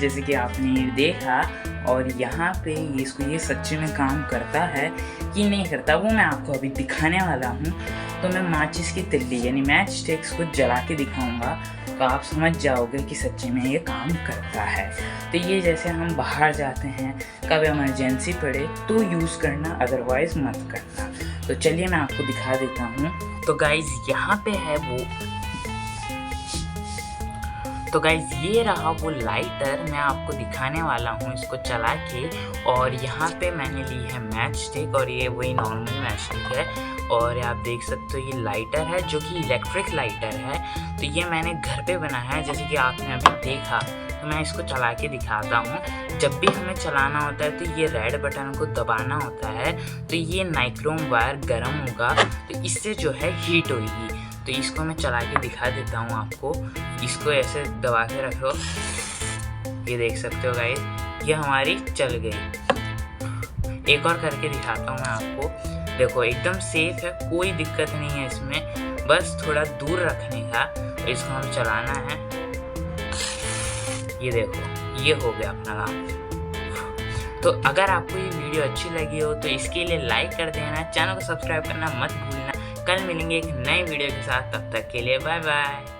जैसे कि आपने देखा। और यहाँ पे इसको ये सच्ची में काम करता है कि नहीं करता वो मैं आपको अभी दिखाने वाला हूँ। तो मैं माचिस की तिल्ली यानी मैच स्टिक्स को जला के दिखाऊंगा, तो आप समझ जाओगे कि सच्ची में ये काम करता है। तो ये जैसे हम बाहर जाते हैं, कभी इमरजेंसी पड़े तो यूज़ करना, अदरवाइज़ मत करना। तो चलिए मैं आपको दिखा देता हूँ। तो गाइज़ यहाँ पे है वो, तो गाइज़ ये रहा वो लाइटर, मैं आपको दिखाने वाला हूँ इसको चला के। और यहाँ पे मैंने ली है मैच स्टिक, और ये वही नॉर्मल मैच स्टिक है। और आप देख सकते हो ये लाइटर है जो कि इलेक्ट्रिक लाइटर है। तो ये मैंने घर पे बनाया है, जैसे कि आपने अभी देखा। तो मैं इसको चला के दिखाता हूँ। जब भी हमें चलाना होता है तो ये रेड बटन को दबाना होता है, तो ये नाइक्रोम वायर गर्म होगा, तो इससे जो है हीट होगी। तो इसको मैं चला के दिखा देता हूँ आपको। इसको ऐसे दबा के रखो, ये देख सकते हो गाइस, ये हमारी चल गई। एक और करके दिखाता हूँ मैं आपको। देखो एकदम सेफ है, कोई दिक्कत नहीं है इसमें, बस थोड़ा दूर रखने का। तो इसको हम चलाना है, ये देखो ये हो गया अपना काम। तो अगर आपको ये वीडियो अच्छी लगी हो तो इसके लिए लाइक कर देना, चैनल को सब्सक्राइब करना मत भूलना। कल मिलेंगे एक नई वीडियो के साथ, तब तक के लिए बाय बाय।